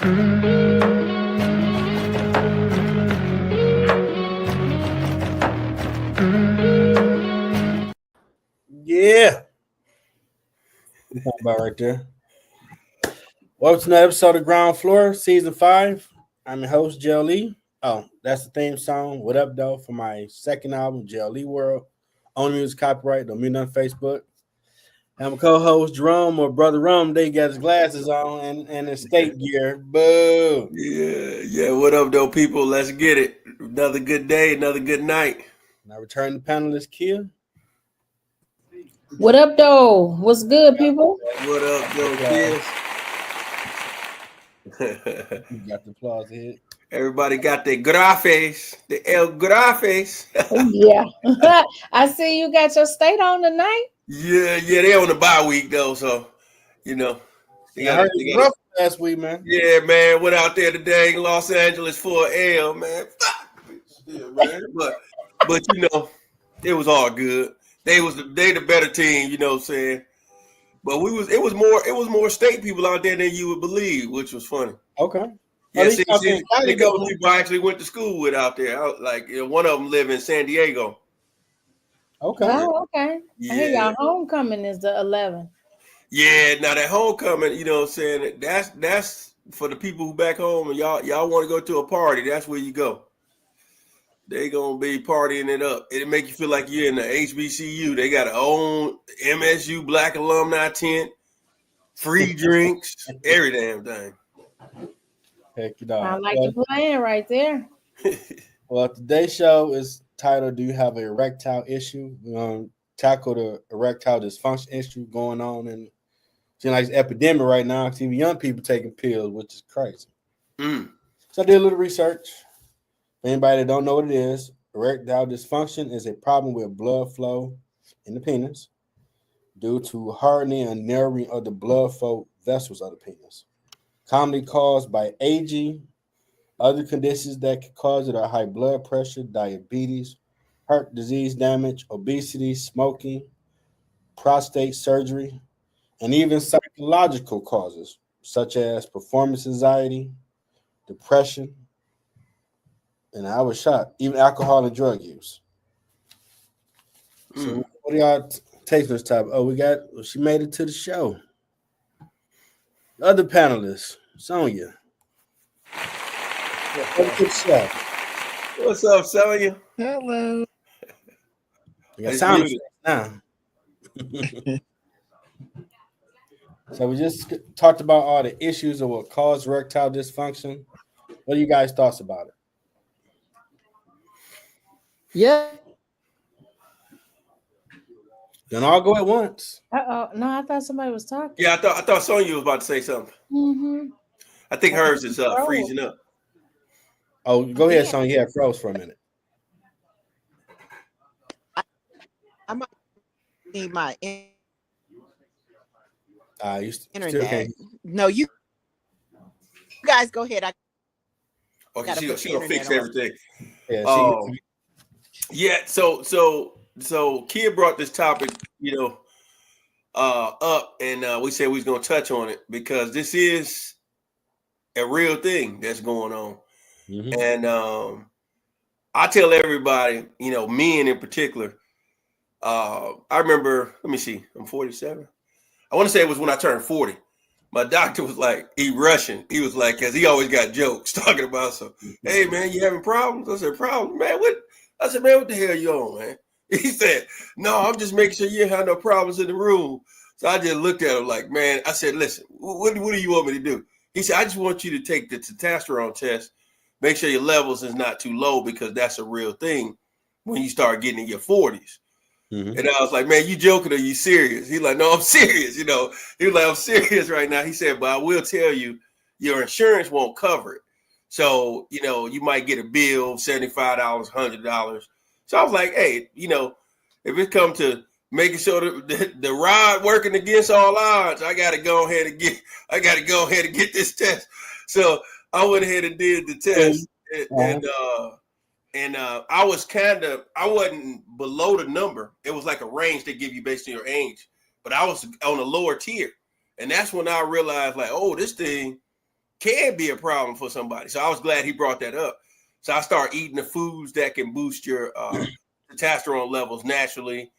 Yeah. About right there. Welcome to another episode of Ground Floor, Season 5. I'm your host, Jel Lee. Oh, that's the theme song. What up, though, for my second album, Jel Lee World. Only music copyright, don't mean nothing Facebook. I'm a co-host, Jerome, or Brother Rum. They got his glasses on and his skate gear. Boo! Yeah. What up, though, people? Let's get it. Another good day, another good night. Now return to panelist Khia. What up, though? What's good, people? What up, though, kids? You got the applause hit. Everybody got their grafes, the El grafes. Yeah. I see you got your state on tonight. Yeah, they on the bye week, though, so, you know. I heard it was rough last week, man. Yeah, man, went out there today in Los Angeles for an L, man. Yeah, man. But you know, it was all good. They the better team, you know what I'm saying? But it was more state people out there than you would believe, which was funny. Okay. Yeah, see, a couple of people I actually went to school with out there. One of them live in San Diego. Okay. Oh, okay. Yeah. I hear y'all homecoming is the 11th. Yeah, now that homecoming, you know what I'm saying? That's for the people who back home and y'all want to go to a party. That's where you go. They gonna be partying it up. It'll make you feel like you're in the HBCU. They got their own MSU Black Alumni tent, free drinks, every damn thing. Heck, you know. I like the plan right there. Well, today's show is titled "Do You Have an Erectile Issue?" We're gonna tackle the erectile dysfunction issue going on, and seems like it's epidemic right now. Because even young people taking pills, which is crazy. So I did a little research. For anybody that don't know what it is, erectile dysfunction is a problem with blood flow in the penis due to hardening and narrowing of the blood flow vessels of the penis. Commonly caused by aging. Other conditions that can cause it are high blood pressure, diabetes, heart disease damage, obesity, smoking, prostate surgery, and even psychological causes such as performance anxiety, depression, and I was shocked, even alcohol and drug use. So what do y'all take this topic? Oh, she made it to the show. The other panelists, Sonjia. Welcome to the show. What's up, Sonjia? Hello. You got sound effects now. So we just talked about all the issues of what cause erectile dysfunction. What are you guys' thoughts about it? Yeah. Don't all go at once. No, I thought somebody was talking. Yeah, I thought Sonjia was about to say something. Mm-hmm. I think hers is freezing up. Oh, go ahead, Sonjia. Yeah, froze for a minute. I might need my You internet. No, you guys go ahead. Okay, she gonna fix everything. Yeah, So Khia brought this topic, up, and we said we was gonna touch on it because this is a real thing that's going on. Mm-hmm. And I tell everybody, men in particular. I remember. Let me see. I'm 47. I want to say it was when I turned 40. My doctor was like, he Russian. He was like, because he always got jokes talking about some. Hey man, you having problems? I said, problems, man. What? I said, man, what the hell you on, man? He said, no, I'm just making sure you ain't have no problems in the room. So I just looked at him like, man. I said, listen, what do you want me to do? He said, I just want you to take the testosterone test. Make sure your levels is not too low because that's a real thing when you start getting in your 40s. Mm-hmm. And I was like, man, you joking or you serious? He's like, no, I'm serious. He was like, I'm serious right now. He said, but I will tell you, your insurance won't cover it. So, you might get a bill, $75, $100. So I was like, hey, if it comes to making sure the rod working against all odds, I got to go ahead and get this test. So I went ahead and did the test. And I wasn't below the number. It was like a range they give you based on your age, but I was on a lower tier. And that's when I realized like, oh, this thing can be a problem for somebody. So I was glad he brought that up. So I started eating the foods that can boost your testosterone levels naturally,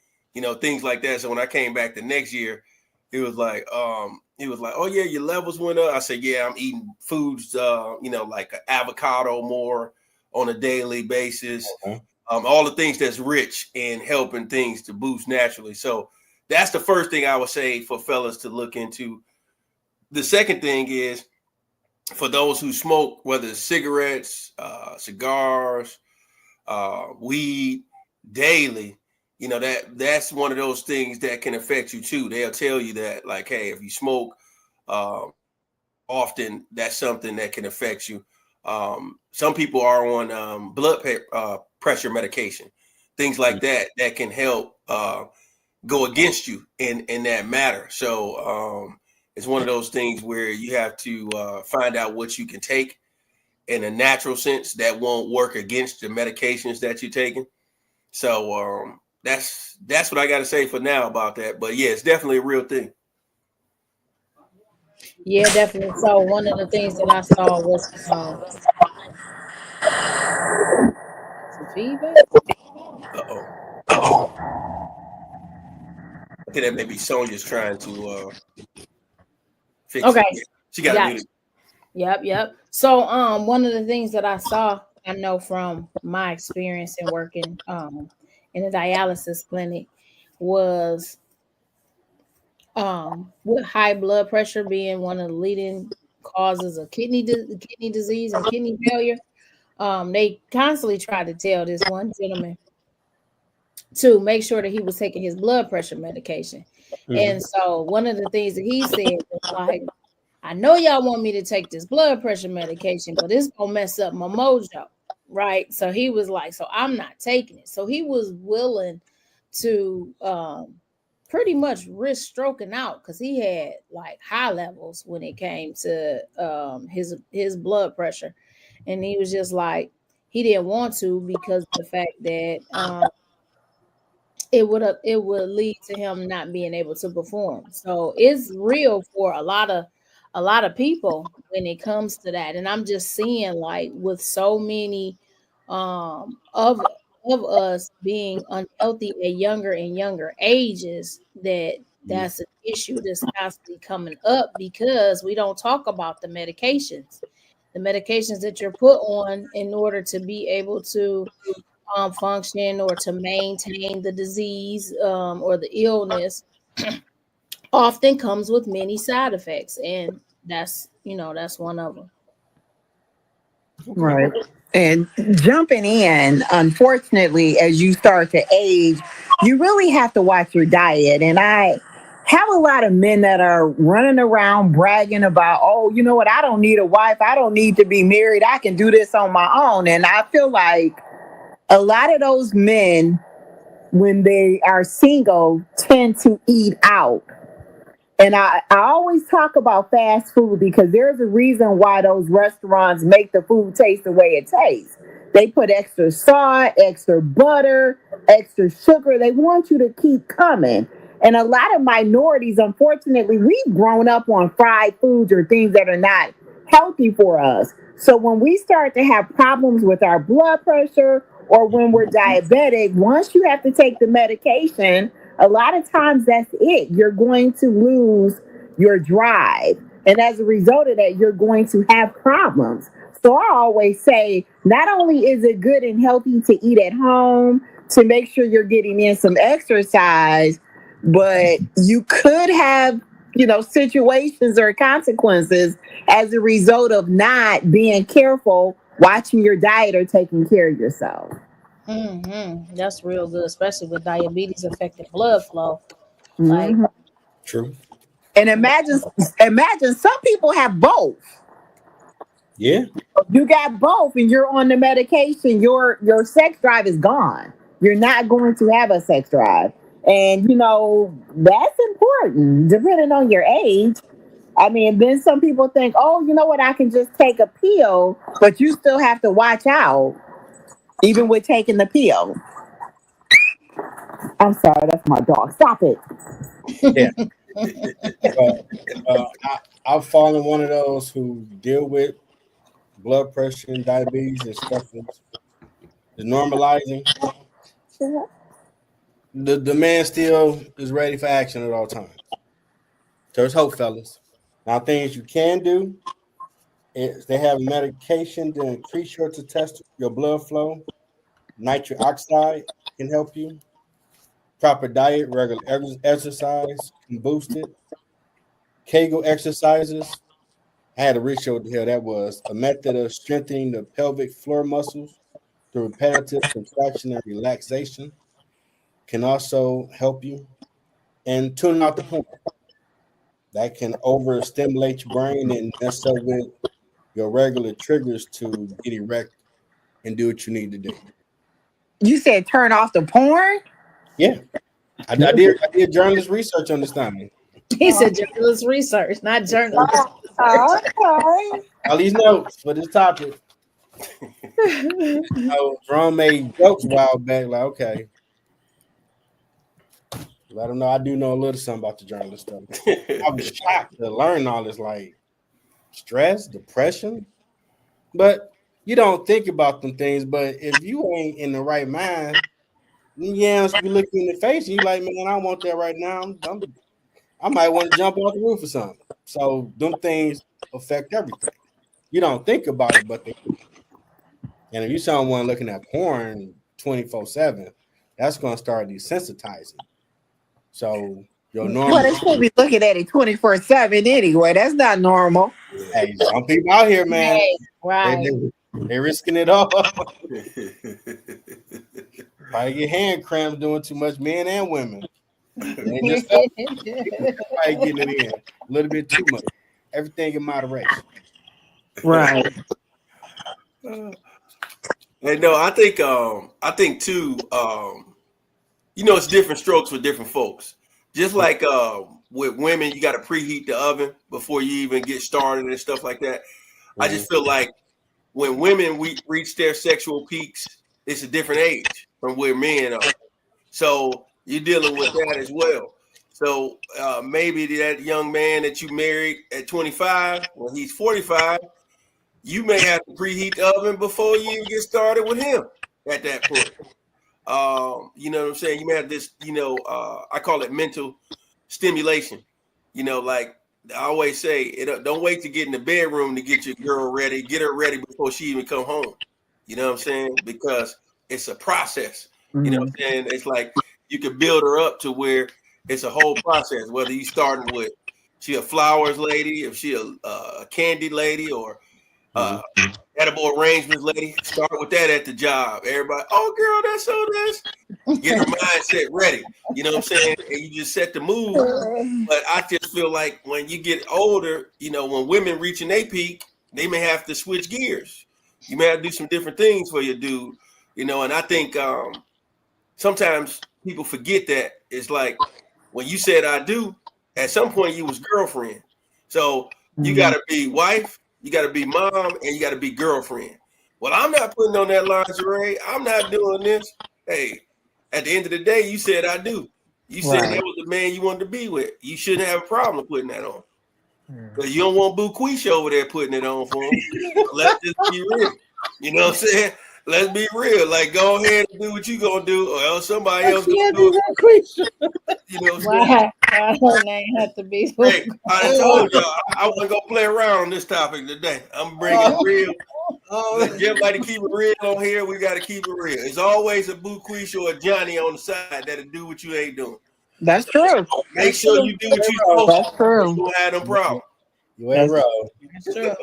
things like that. So when I came back the next year, he was like, oh yeah, your levels went up. I said, yeah, I'm eating foods, like avocado more on a daily basis. Okay. All the things that's rich in helping things to boost naturally. So that's the first thing I would say for fellas to look into. The second thing is for those who smoke, whether it's cigarettes, cigars, weed daily, that's one of those things that can affect you too. They'll tell you that, like, hey, if you smoke often, that's something that can affect you. Some people are on blood pressure medication, things like that can help go against you in that matter. So it's one of those things where you have to find out what you can take in a natural sense that won't work against the medications that you're taking. So that's what I got to say for now about that. But yeah, it's definitely a real thing. Yeah, definitely. So one of the things that I saw was some feedback. Uh-oh. I think that maybe Sonja's trying to fix Okay. it. She got Gotcha. muted. Yep. So one of the things that I saw, I know from my experience in working in a dialysis clinic, was with high blood pressure being one of the leading causes of kidney disease and kidney failure. They constantly tried to tell this one gentleman to make sure that he was taking his blood pressure medication. And so one of the things that he said was like, I know y'all want me to take this blood pressure medication, but it's gonna mess up my mojo, right? So he was like, so I'm not taking it. So he was willing to pretty much risk stroking out because he had like high levels when it came to his blood pressure. And he was just like, he didn't want to because of the fact that it would lead to him not being able to perform. So it's real for a lot of people when it comes to that. And I'm just seeing, like, with so many of us being unhealthy at younger and younger ages, that's an issue that's constantly coming up because we don't talk about the medications that you're put on in order to be able to function or to maintain the disease or the illness often comes with many side effects, and that's one of them. Right. And jumping in, unfortunately, as you start to age, you really have to watch your diet. And I have a lot of men that are running around bragging about, oh, you know what? I don't need a wife. I don't need to be married. I can do this on my own. And I feel like a lot of those men, when they are single, tend to eat out. And I always talk about fast food because there's a reason why those restaurants make the food taste the way it tastes. They put extra salt, extra butter, extra sugar. They want you to keep coming. And a lot of minorities, unfortunately, we've grown up on fried foods or things that are not healthy for us. So when we start to have problems with our blood pressure or when we're diabetic, once you have to take the medication, a lot of times that's it. You're going to lose your drive. And as a result of that, you're going to have problems. So I always say, not only is it good and healthy to eat at home, to make sure you're getting in some exercise, but you could have, situations or consequences as a result of not being careful, watching your diet or taking care of yourself. That's real good, especially with diabetes affecting blood flow. Like, True. And imagine some people have both. Yeah. You got both and you're on the medication, your sex drive is gone. You're not going to have a sex drive. And that's important depending on your age. I mean, then some people think, oh, you know what, I can just take a pill, but you still have to watch out even with taking the pill. I'm sorry, that's my dog. Stop it. Yeah. I've fallen one of those who deal with blood pressure and diabetes and stuff is normalizing. The man still is ready for action at all times. So there's hope, fellas. Now, things you can do is they have medication to increase your blood flow. Nitric oxide can help you. Proper diet, regular exercise can boost it. Kegel exercises. I had to reach over here. That was a method of strengthening the pelvic floor muscles through repetitive contraction and relaxation. Can also help you. And tuning out the porn. That can overstimulate your brain and mess up with your regular triggers to get erect and do what you need to do. You said turn off the porn? Yeah. I did journalist research on this thing. He said journalist research, not journalist. Okay. All these notes for this topic. Jerome made jokes a while back, like, okay. Let them know I do know a little something about the journalist stuff. I was shocked to learn all this, like stress, depression. But you don't think about them things. But if you ain't in the right mind, yeah, you look you in the face and you like, man, I want that right now. I might want to jump off the roof or something. So them things affect everything. You don't think about it, but they do. And if you someone looking at porn 24/7, that's going to start desensitizing. So your normal. Well, they should be looking at it 24/7 anyway. That's not normal. Hey, some people out here, man, Hey, right. They're risking it all. Probably get hand cramps doing too much, men and women. Ain't just probably getting it in a little bit too much. Everything in moderation. Right. And no, I think too, it's different strokes for different folks. Just like with women, you got to preheat the oven before you even get started and stuff like that. Mm-hmm. I just feel like when women reach their sexual peaks, it's a different age from where men are. So you're dealing with that as well. So maybe that young man that you married at 25, when he's 45, you may have to preheat the oven before you even get started with him at that point. You know what I'm saying? You may have this, I call it mental stimulation. Like I always say, don't wait to get in the bedroom to get your girl ready. Get her ready before she even come home. You know what I'm saying? Because it's a process. Mm-hmm. You know what I'm saying? It's like you can build her up to where it's a whole process, whether you starting with she a flowers lady, if she a candy lady, or edible arrangements lady. Start with that at the job. Everybody, oh girl, that's so nice. Get her mindset ready. You know what I'm saying? And you just set the mood. But I just feel like when you get older, when women reaching their peak, they may have to switch gears. You may have to do some different things for your dude. And I think sometimes people forget that. It's like when you said I do, at some point you was girlfriend. So you got to be wife, you got to be mom, and you got to be girlfriend. Well, I'm not putting on that lingerie. I'm not doing this. Hey, at the end of the day, you said I do. You said that was the man you wanted to be with. You shouldn't have a problem putting that on. But you don't want Boo Quisha over there putting it on for him. Let's just be real. You know what I'm saying? Let's be real. Like, go ahead and do what you gonna do, or else somebody else gonna do it. You know what I'm saying? Her name had to be. Hey, I told y'all I wasn't gonna play around on this topic today. I'm bringing it real. Everybody keep it real on here. We got to keep it real. There's always a Boo Quisha or a Johnny on the side that'll do what you ain't doing. That's true. Make sure you do what you're supposed to. That's true. You don't have no problem. You ain't wrong. That's true.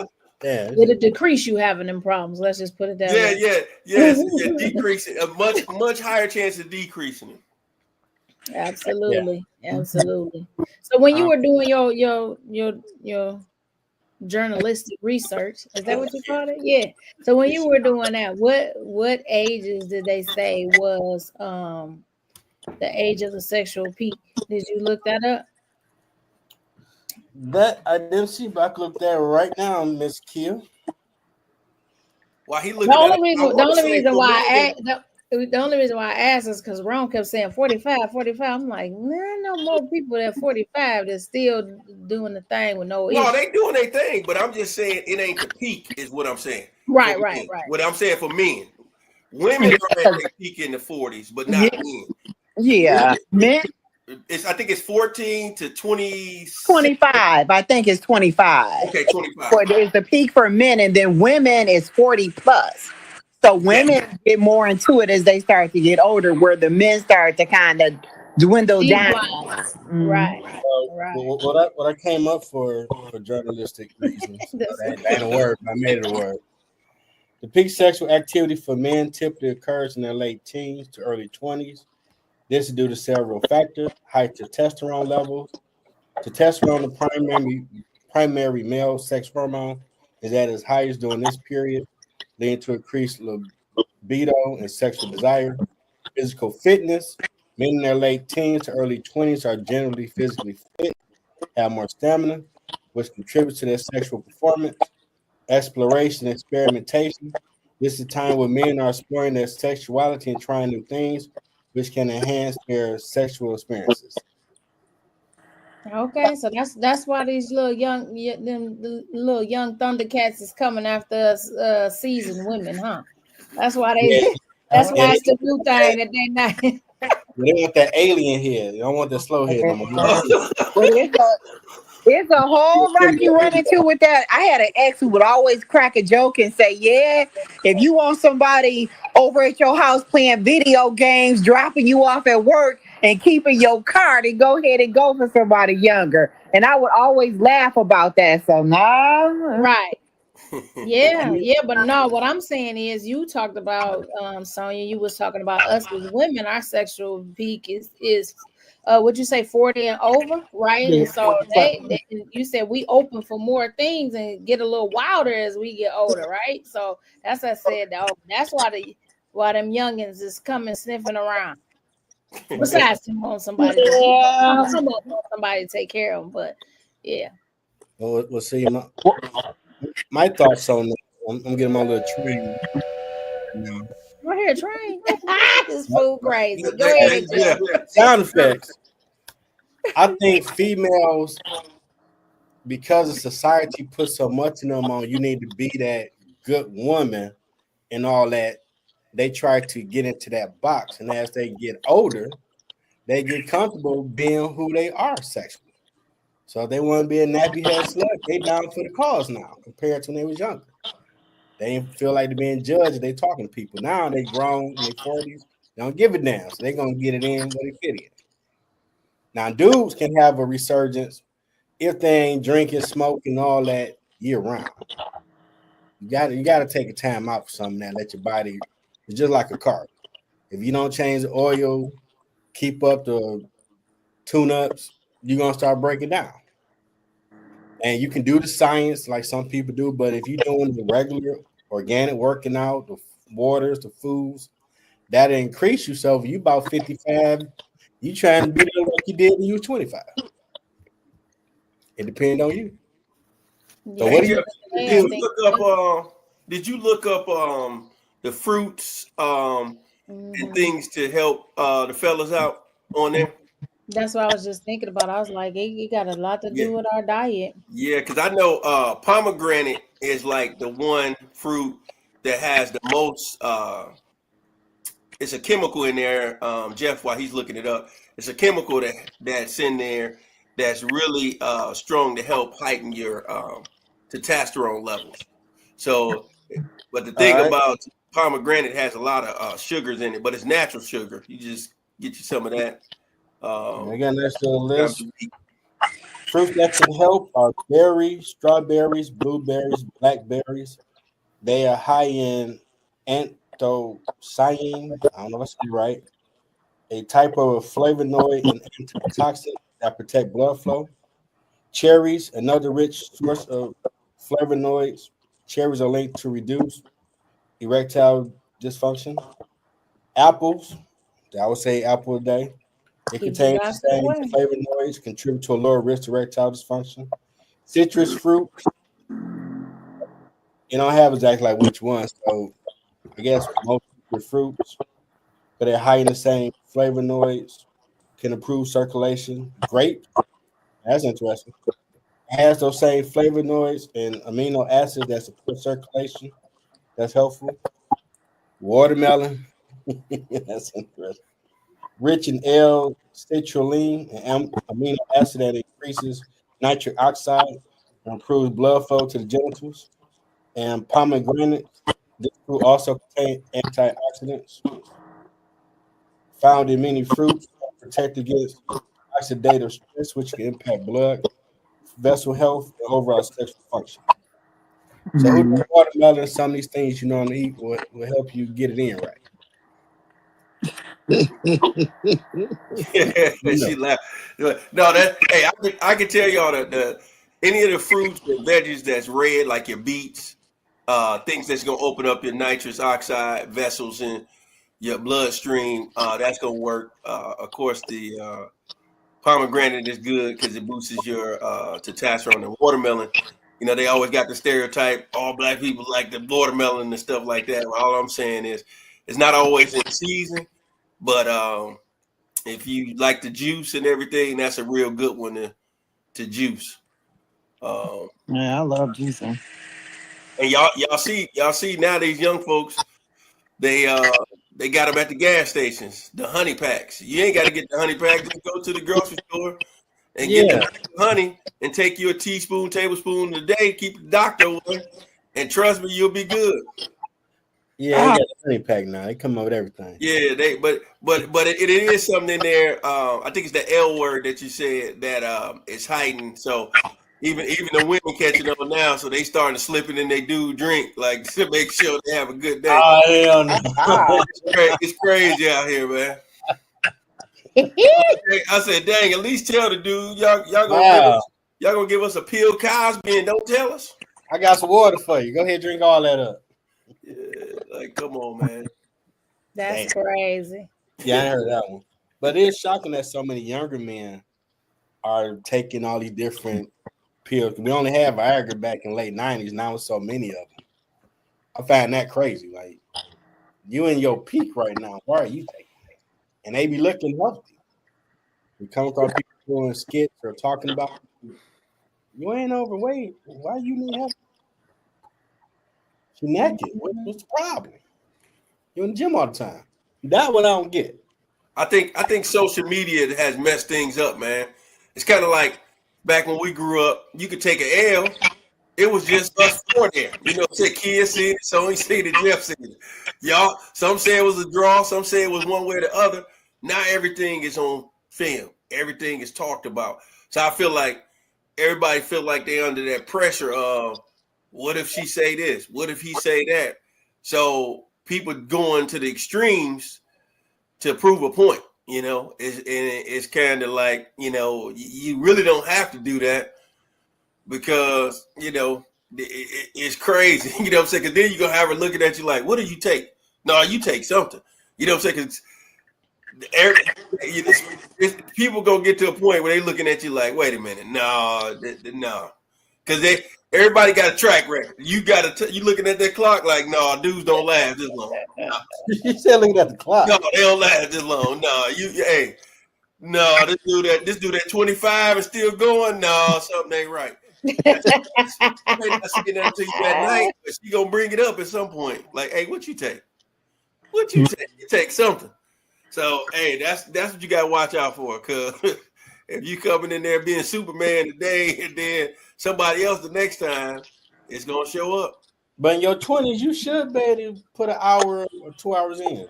Yeah, it'll decrease you having them problems. Let's just put it that way. Yeah, decreasing a much higher chance of decreasing it. Absolutely. So when you were doing your journalistic research, is that what you called it? Yeah. So when you were doing that, what ages did they say was the age of the sexual peak? Did you look that up? That I didn't see, but I can look that right now, Miss Khia. Why he looking? The only reason why The only reason why I asked is because Rome kept saying 45, 45. I'm like, man, no more people at 45 that's still doing the thing with no No, issue. they doing their thing, but I'm just saying it ain't the peak, is what I'm saying. Right, For right, men. right. What I'm saying for men. Women are at their peak in the 40s, but not men. Yeah. Men, I think it's 14 to 26. 25. I think it's 25. Okay, 25. For there's the peak for men, and then women is 40 plus. So Yeah. women get more into it as they start to get older, where the men start to kind of dwindle down. Decline. Mhm. Right, right. What I came up for journalistic reasons, that ain't a word, but I made it a word. The peak sexual activity for men typically occurs in their late teens to early 20s. This is due to several factors: high testosterone levels. Testosterone, the primary male sex hormone, is at its highest during this period, leading to increased libido and sexual desire. Physical fitness. Men in their late teens to early 20s are generally physically fit, have more stamina, which contributes to their sexual performance. Exploration, experimentation. This is a time when men are exploring their sexuality and trying new things, which can enhance their sexual experiences. Okay, so that's why these the little young Thundercats is coming after us, seasoned women, huh? That's why Yeah, they. That's yeah, why it's the new thing that they not. they want that alien head. They don't want the slow head no more. But it's a whole lot you run into with that. I had an ex who would always crack a joke and say, "Yeah, if you want somebody over at your house playing video games, dropping you off at work, and keeping your car, then go ahead and go for somebody younger." And I would always laugh about that. So no, Right. Yeah, yeah, but no, what I'm saying is you talked about Sonya, you was talking about us as women, our sexual peak is would you say 40 and over, right? yeah. And so they you said we open for more things and get a little wilder as we get older, right? So that's what I said. Oh, that's why them youngins is coming sniffing around. Besides them want somebody to Yeah. some of them want somebody to take care of them, but yeah. We'll see. My thoughts on this. I'm getting my little tree now. Go ahead, train. This fool crazy. Go ahead, Yeah. Jeff. Sound effects. I think females, because of society puts so much in them on, you need to be that good woman and all that. They try to get into that box, and as they get older, they get comfortable being who they are sexually. So if they want to be a nappy head slut, they down for the cause now compared to when they was younger. They didn't feel like they're being judged. They talking to people. Now they grown in their 40s. They don't give a damn. So they're gonna get it in where they fit in. Now, dudes can have a resurgence if they ain't drinking, smoking, all that year round. You gotta take a time out for something that let your body. It's just like a car. If you don't change the oil, keep up the tune-ups, you're gonna start breaking down. And you can do the science like some people do, but if you're doing the regular organic working out, the waters, the foods, that increase you. So if you about 55, you trying to be there like you did when you was 25. It depends on you. So Yeah, what Hey do you Jeff, today did I you think. look up the fruits and Mhm. things to help the fellas out on there? That's what I was just thinking about. I was like, it got a lot to Yeah. do with our diet. Yeah, because I know pomegranate is like the one fruit that has the most it's a chemical in there, Jeff, while he's looking it up. It's a chemical that's in there that's really strong to help heighten your testosterone levels. So, but the all thing right? about pomegranate has a lot of sugars in it, but it's natural sugar. You just get you some of that. Again, there's the Grams list. a week. Fruits that can help are berries, strawberries, blueberries, blackberries. They are high in anthocyanin. I don't know if I said it right. A type of flavonoid and antitoxin that protect blood flow. Cherries, another rich source of flavonoids. Cherries are linked to reduce erectile dysfunction. Apples, I would say apple a day. It Keep the contains the gossip same away. flavonoids, contribute to a lower risk of erectile dysfunction. Citrus fruits, you don't have exactly like which one. So I guess most citrus fruits. but they're high in the same flavonoids, can improve circulation. Grape, that's interesting. It has those same flavonoids and amino acids that support circulation. That's helpful. Watermelon, that's interesting. Rich in L-citrulline, an amino acid that increases nitric oxide and improves blood flow to the genitals. And pomegranate, this fruit also contains antioxidants found in many fruits that protect against oxidative stress, which can impact blood vessel health and overall sexual function. So, who knows watermelon? Some of these things you normally eat will help you get it in right. She laughed. No, that hey, I can tell y'all that any of the fruits and veggies that's red, like your beets, things that's gonna open up your nitrous oxide vessels in your bloodstream, that's gonna work. Of course, the pomegranate is good because it boosts your testosterone. And watermelon, they always got the stereotype all black people like the watermelon and stuff like that. All I'm saying is it's not always in season, but if you like the juice and everything, that's a real good one to juice. Yeah, I love juicing. And y'all see now these young folks, they got them at the gas stations, the honey packs. You ain't got to get the honey pack. Just go to the grocery store and get the honey and take you a tablespoon a day. Keep the doctor away, and trust me, you'll be good. Yeah, they got the honey pack now. They come up with everything. Yeah, but it is something in there. I think it's the L word that you said that it's heightened. So even the women catching on now, so they starting to slip it in they do drink, like to make sure they have a good day. Oh hell no! It's crazy out here, man. I said, dang, at least tell the dude, y'all gonna give us a pill Cosby and don't tell us. I got some water for you. Go ahead, drink all that up. Yeah, like come on, man. That's crazy. Yeah, I heard that one. But it's shocking that so many younger men are taking all these different pills. We only had Viagra back in late 90s. Now it's so many of them. I find that crazy. Like, you in your peak right now. Why are you taking it? And they be looking healthy. We come across people doing skits or talking about you ain't overweight. Why you need help? You naked. What's the problem? You in the gym all the time. That one I don't get. I think social media has messed things up, man. It's kind of like back when we grew up, you could take an L. It was just us four there. Say Khia seen it, Sonjia seen it, Jeff seen it. Y'all, some say it was a draw, some say it was one way or the other. Now everything is on film. Everything is talked about. So I feel like everybody feel like they're under that pressure of what if she say this? What if he say that? So people going to the extremes to prove a point, it's kind of like, you really don't have to do that because, it's crazy. You know what I'm saying? Because then you're going to have her looking at you like, what do you take? No, you take something. You know what I'm saying? Because people going to get to a point where they looking at you like, wait a minute. No. Because everybody got a track record. You you looking at that clock like, no, dudes don't last this long. No. You said looking at the clock. No, they don't last this long. No, this dude at 25 is still going. No, something ain't right. She may not say that to you that night, but she gonna bring it up at some point. Like, hey, what you take? What you take? You take something. So, hey, that's what you gotta watch out for, cause if you coming in there being Superman today and then somebody else the next time, it's gonna show up. But in your 20s, you should be able to put an hour or 2 hours in.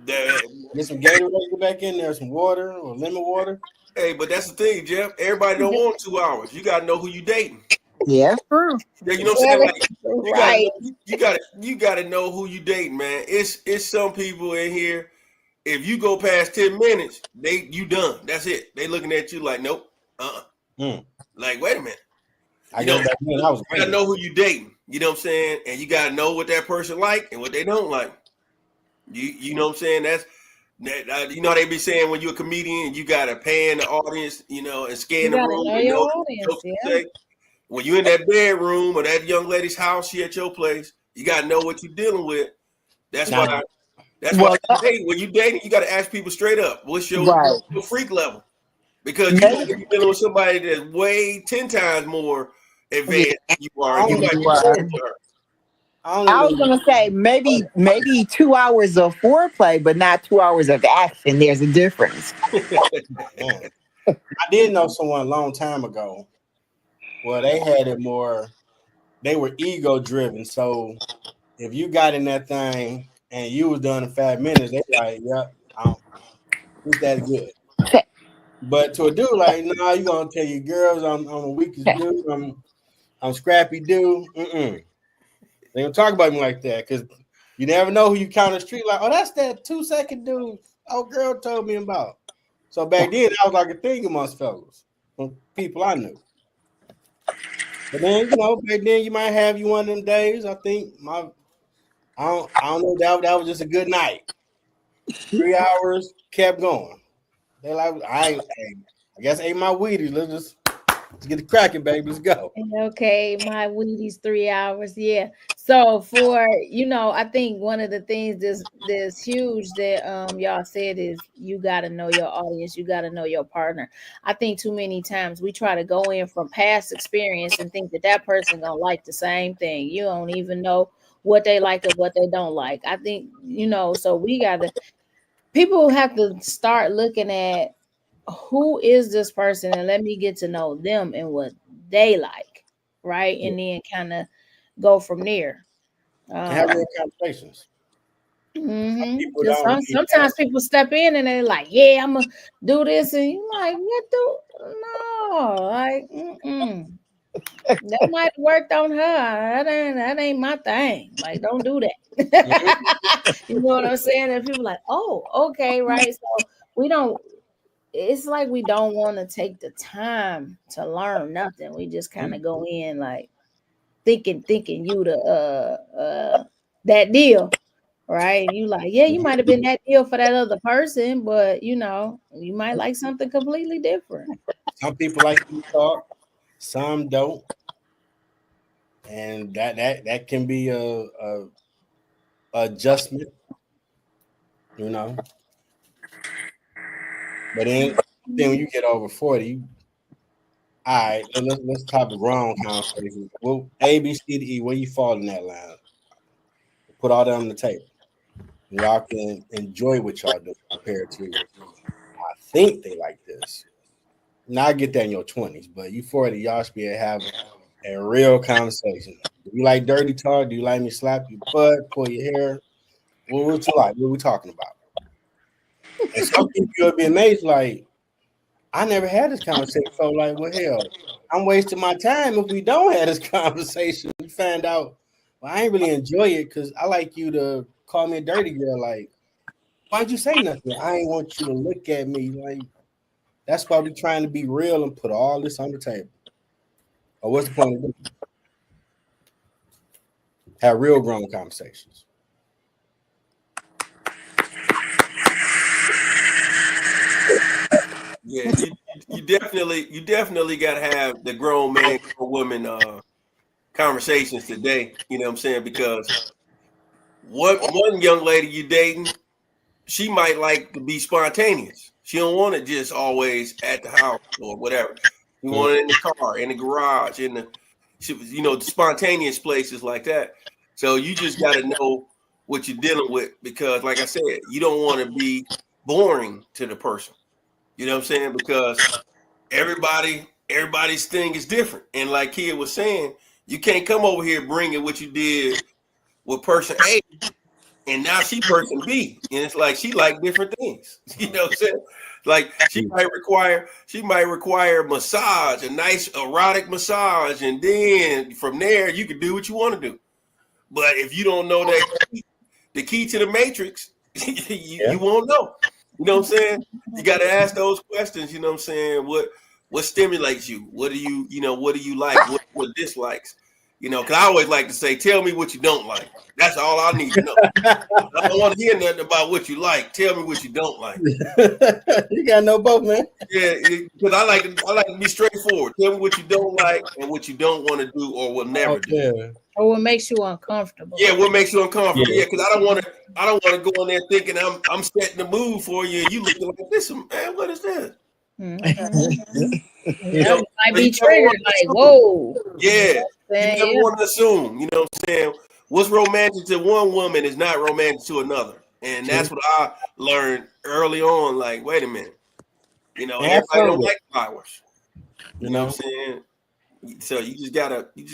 Get some Gatorade back in there, some water or lemon water. Hey, but that's the thing, Jeff. Everybody don't want 2 hours. You gotta know who you dating. Yeah, true. Yeah, you know what I'm saying? Like, you gotta know who you dating, man. It's some people in here. If you go past 10 minutes, you done. That's it. They looking at you like, nope, Like, wait a minute. You gotta know who you dating. You know what I'm saying? And you gotta know what that person like and what they don't like. You know what I'm saying? That's they be saying when you're a comedian, you gotta pan the audience, and scan the room. Know your audience, when you're in that bedroom or that young lady's house, she at your place, you gotta know what you're dealing with. That's That's why when you dating, you got to ask people straight up, what's your freak level? Because you might be dealing with somebody that's way 10 times more advanced than you are. You might be bored to her. I was gonna say maybe 2 hours of foreplay, but not 2 hours of action. There's a difference. Man. I did know someone a long time ago. Well, they had it more. They were ego driven. So if you got in that thing and you was done in 5 minutes, they like, "Yep, it's that good." But to a dude like, "No, you gonna tell your girls I'm a weakest dude. I'm scrappy dude." They don't talk about me like that because you never know who you count on the street like, oh, that's that 2-second dude old girl told me about. So back then, I was like a thing amongst fellas, from people I knew. But then, back then you might have you one of them days. I think I don't know, that was just a good night. 3 hours, kept going. They like, I guess I ate my Wheaties. Let's get it cracking, baby. Let's go. Okay, my Wheaties 3 hours. Yeah. So for I think one of the things that's huge that y'all said is you gotta know your audience, you gotta know your partner. I think too many times we try to go in from past experience and think that person gonna like the same thing. You don't even know what they like or what they don't like. I think so people have to start looking at who is this person and let me get to know them and what they like, right? And then kind of go from there. Have real conversations. Sometimes people step in and they're like, "Yeah, I'm gonna do this," and you're like, "What do? No, like, that might have worked on her. That ain't my thing. Like, don't do that." You know what I'm saying? And people are like, "Oh, okay, right." So we don't. It's like we don't want to take the time to learn nothing. We just kind of go in like thinking you the that deal, right? You like, yeah, you might have been that deal for that other person, but you might like something completely different. Some people like to talk, some don't, and that can be a adjustment, But then when you get over 40, all right, let's talk the wrong conversation. Well, A, B, C, D, E, where you fall in that line? Put all that on the table. Y'all can enjoy what y'all do compared to, I think they like this. Now I get that in your 20s, but you 40, y'all should be able to have a real conversation. Do you like dirty talk? Do you like me slap your butt, pull your hair? What you like? What are we talking about? And some people will be amazed, like, I never had this conversation. So, like, well, hell, I'm wasting my time if we don't have this conversation. You find out, well, I ain't really enjoy it because I like you to call me a dirty girl. Like, why'd you say nothing? I ain't want you to look at me. Like, that's why we're trying to be real and put all this on the table. Or what's the point of it? Have real grown conversations. Yeah, you definitely got to have the grown man, grown woman conversations today. You know what I'm saying? Because one young lady you dating, she might like to be spontaneous. She don't want it just always at the house or whatever. You want it in the car, in the garage, the spontaneous places like that. So you just got to know what you're dealing with because, like I said, you don't want to be boring to the person. You know what I'm saying? Because everybody's thing is different. And like Khia was saying, you can't come over here bringing what you did with person A, and now she person B. And it's like she like different things. You know what I'm saying? Like she might require massage, a nice erotic massage, and then from there you can do what you want to do. But if you don't know the key to the matrix, you won't know. You know what I'm saying? You got to ask those questions. You know what I'm saying? What stimulates you? What do you like? What dislikes? Because I always like to say, tell me what you don't like. That's all I need to know. I don't want to hear nothing about what you like. Tell me what you don't like. You got to know both, man. Yeah, because I like to be straightforward. Tell me what you don't like and what you don't want to do or will never do. Or what makes you uncomfortable. Yeah, what makes you uncomfortable. Yeah, because I don't want to I don't want to go in there thinking I'm setting the mood for you. And you looking like this, man. What is that? Yeah, might be triggered. Like, whoa. Yeah, you never Yeah. want to assume. You know what I'm saying? What's romantic to one woman is not romantic to another, and that's what I learned early on. Like, wait a minute, you know, everybody don't like flowers. You know what I'm saying? So you just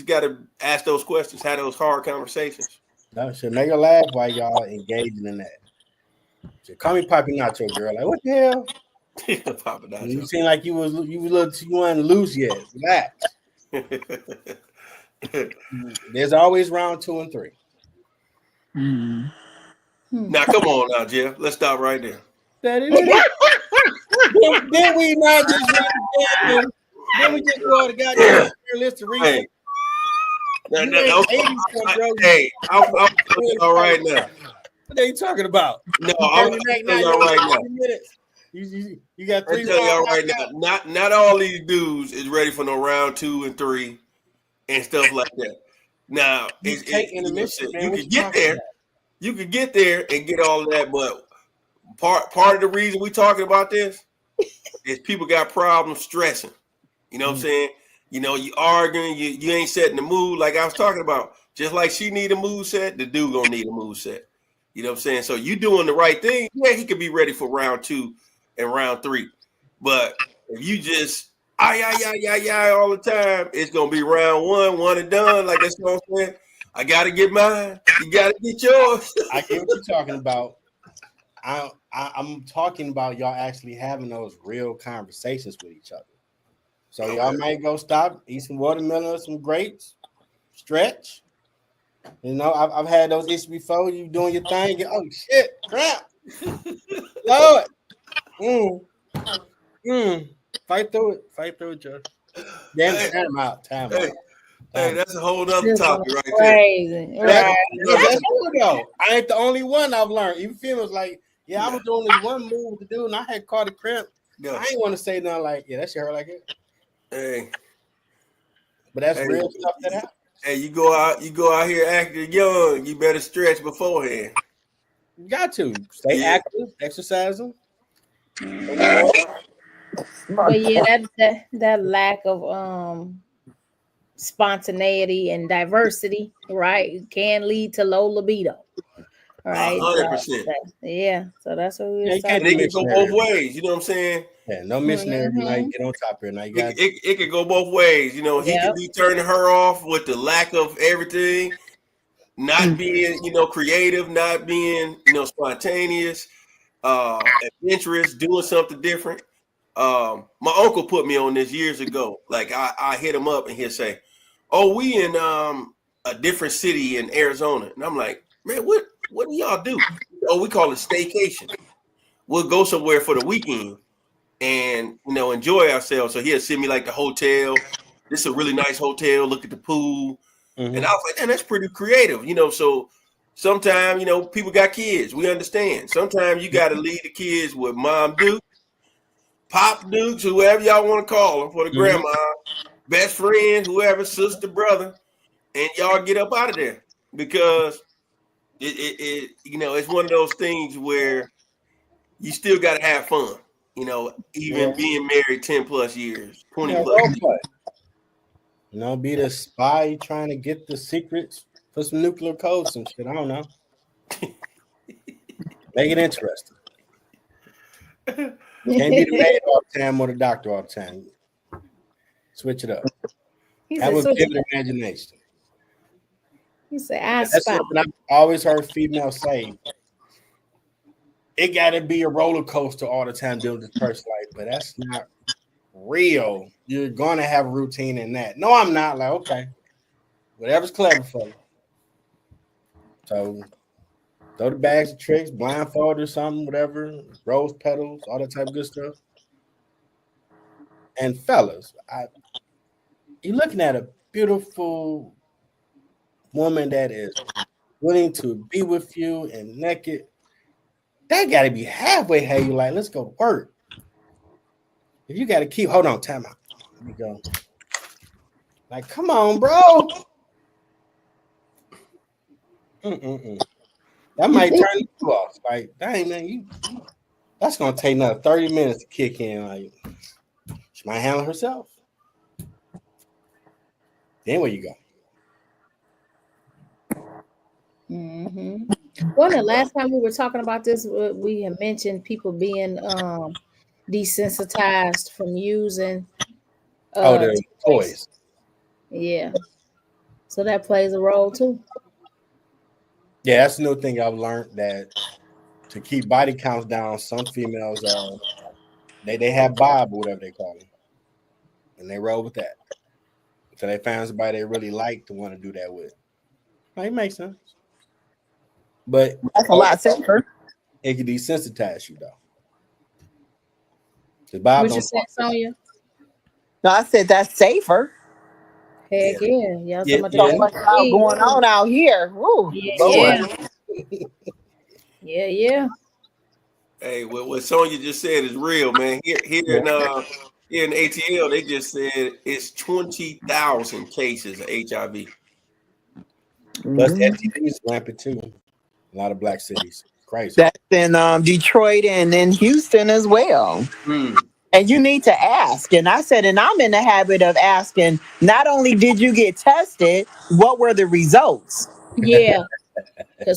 gotta ask those questions, have those hard conversations. No, should make her laugh while y'all engaging in that. So call me Papi Nacho, girl. Like, what the hell? Papa Nacho. You seem like you weren't loose yet. Relax. There's always round 2 and 3. Now come on now, Jeff. Let's stop right there. Then we not just then we just go to the goddamn list to read. Hey, I'm telling y'all right now. What are you talking about? No, I'm telling y'all right now. You got 3 I'm telling y'all right now. Not all these dudes is ready for no round 2 and 3 and stuff like that. Now, you can get there. You can get there and get all of that, but part of the reason we talking about this is people got problems stressing. You know what I'm saying? You know, you arguing, you ain't setting the mood like I was talking about. Just like she need a mood set, the dude gonna need a mood set. You know what I'm saying? So you doing the right thing. Yeah, he could be ready for round 2 and round 3. But if you just all the time, it's gonna be round 1 and done. Like that's what I'm saying. I gotta get mine. You gotta get yours. I get what you're talking about. I'm talking about y'all actually having those real conversations with each other. So y'all might go stop, eat some watermelon, some grapes, stretch. You know, I've had those issues before. You doing your thing, oh shit, crap, Lord, fight through it, Joe. Time out. Hey, that's a whole other topic right crazy. There. Right. That's cool though. I ain't the only one I've learned. Even females like, yeah, I was doing this one move to do, and I had caught a cramp. I ain't want to say nothing like, yeah, that shit hurt like it. Hey, but that's real stuff that happens. Hey, you go out here acting young. You better stretch beforehand. You got to stay active, exercising. But yeah, that lack of spontaneity and diversity, right, can lead to low libido. Right. 100%. Yeah. So that's what we were saying. It can go both ways. You know what I'm saying? Yeah. No missionary. Like, get on top here. Now you got it can go both ways. You know, he can be turning her off with the lack of everything, not being, creative, not being, spontaneous, adventurous, doing something different. My uncle put me on this years ago. Like I hit him up and he'll say, "Oh, we in a different city in Arizona," and I'm like, "Man, what do y'all do?" Oh, we call it staycation. We'll go somewhere for the weekend and enjoy ourselves. So he'll send me like the hotel. This is a really nice hotel. Look at the pool, and I was like, "Man, that's pretty creative." So sometimes people got kids. We understand. Sometimes you got to leave the kids with Mom Duke, Pop Dukes, whoever y'all want to call them, for the grandma, best friend, whoever, sister, brother, and y'all get up out of there because it's one of those things where you still got to have fun, even being married 10 plus years, 20 plus years. Be the spy trying to get the secrets for some nuclear codes, some shit. I don't know. Make it interesting. Can't be the maid all the time or the doctor all the time. Switch it up. Have a vivid imagination. You say, that's something I've always heard females say. It got to be a roller coaster all the time dealing with this person's life, but that's not real. You're going to have a routine in that. No, I'm not. Like, okay, whatever's clever for you. So throw the bags of tricks, blindfold or something, whatever, rose petals, all that type of good stuff. And fellas, you're looking at a beautiful woman that is willing to be with you and naked. That got to be halfway. Hey, you like, let's go to work. If you got to keep, hold on, time out. Let me go. Like, come on, bro. That might turn you off. Like, dang man, that's gonna take another 30 minutes to kick in. Like, she might handle herself. Then where you go? Mm-hmm. Well, the last time we were talking about this, we had mentioned people being desensitized from using The toys. Yeah. So that plays a role too. Yeah, that's a new thing I've learned, that to keep body counts down, some females they have Bob or whatever they call them, and they roll with that. So they find somebody they really like to want to do that with. Like, it makes sense. But That's a lot safer. it can desensitize you though. Bob What don't you said, Sonjia? No, I said that's safer. Heck yeah. Y'all talking about So much going on out here. Woo, yeah. Yeah. Hey, what Sonjia just said is real, man. Here in ATL, they just said it's 20,000 cases of HIV. Plus STD is rampant too. A lot of black cities. Crazy. That's in Detroit and in Houston as well. And you need to ask. And I said, and I'm in the habit of asking, not only did you get tested, what were the results? Yeah.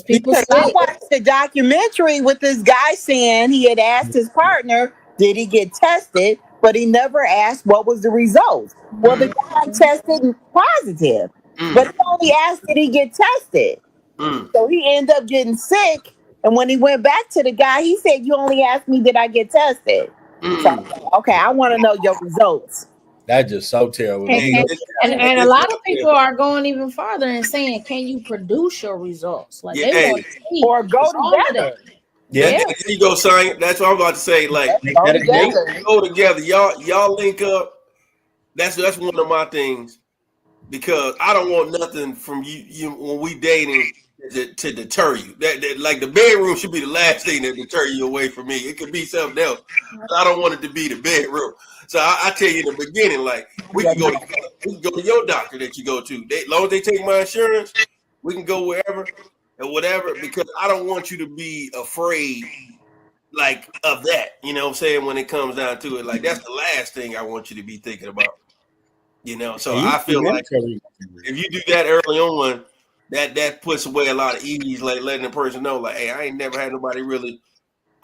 Because I watched the documentary with this guy saying he had asked his partner, did he get tested? But he never asked what was the results. Well, the guy tested positive, but he only asked, did he get tested? So he ended up getting sick. And when he went back to the guy, he said, you only asked me, did I get tested? So, okay, I want to know your results. That's just so terrible. And a lot of people are going even farther and saying, can you produce your results? Like they want to see or go together. Yeah, there you go, son. That's what I'm about to say. Like, go together. Y'all link up. That's one of my things, because I don't want nothing from you when we dating to deter you. That like the bedroom should be the last thing that deter you away from me. It could be something else. I don't want it to be the bedroom. So I tell you in the beginning, like, we can go to your doctor that you go to. As long as they take my insurance, we can go wherever and whatever, because I don't want you to be afraid, like, of that. You know what I'm saying? When it comes down to it, like, that's the last thing I want you to be thinking about. You know, so I feel like if you do that early on, that puts away a lot of ease, like letting the person know, like, hey, I ain't never had nobody really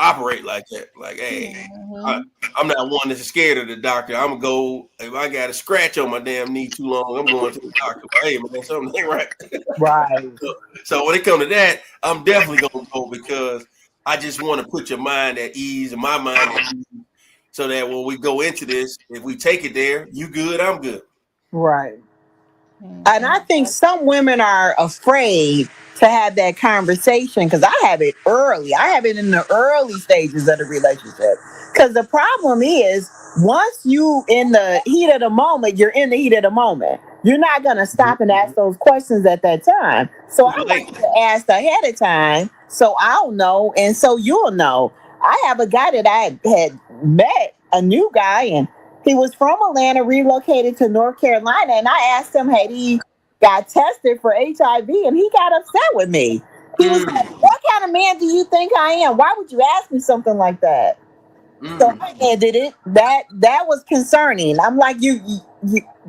operate like that. Like, hey, I'm not one that's scared of the doctor. I'm gonna go, if I got a scratch on my damn knee too long, I'm going to the doctor. Hey, man, something ain't right. Right. So when it comes to that, I'm definitely gonna go, because I just want to put your mind at ease and my mind at ease, so that when we go into this, if we take it there, you good, I'm good. Right. And I think some women are afraid to have that conversation, because I have it early. I have it in the early stages of the relationship. Because the problem is, once you in the heat of the moment, you're in the heat of the moment. You're not going to stop and ask those questions at that time. So I like to ask ahead of time, so I'll know and so you'll know. I have a guy that I had met, a new guy, and he was from Atlanta, relocated to North Carolina, and I asked him, had he got tested for HIV, and he got upset with me. He was like, what kind of man do you think I am? Why would you ask me something like that? So I ended it. That was concerning. I'm like, you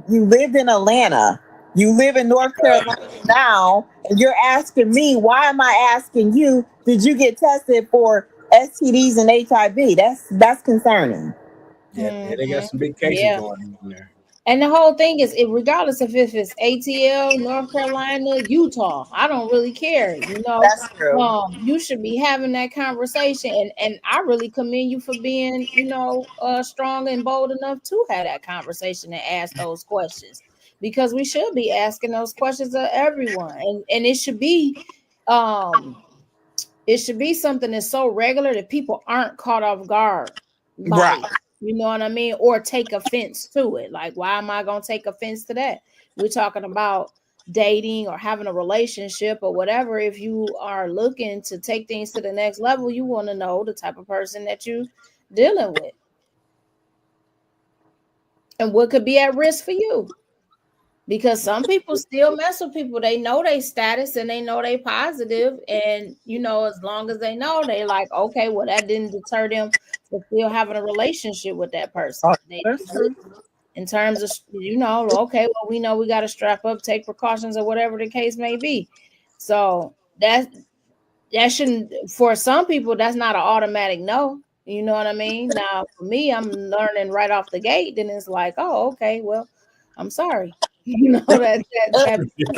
lived in Atlanta. You live in North Carolina now, and you're asking me, why am I asking you, did you get tested for STDs and HIV? That's concerning. Yeah, they got some big cases going on there. And the whole thing is, regardless if it's ATL, North Carolina, Utah, I don't really care. You know, that's true. You should be having that conversation, and I really commend you for being, strong and bold enough to have that conversation and ask those questions, because we should be asking those questions of everyone, and it should be, something that's so regular that people aren't caught off guard by it. You know what I mean? Or take offense to it. Like, why am I going to take offense to that? We're talking about dating or having a relationship or whatever. If you are looking to take things to the next level, you want to know the type of person that you're dealing with and what could be at risk for you. because some people still mess with people. They know they status and they know they positive, and as long as they know, they like, okay, well, that didn't deter them from still having a relationship with that person. They That's true. in terms of okay, well, we know we got to strap up, take precautions, or whatever the case may be. So that shouldn't, for some people, that's not an automatic no. You know what I mean? Now for me, I'm learning right off the gate. Then it's like, oh, okay, well, I'm sorry. Because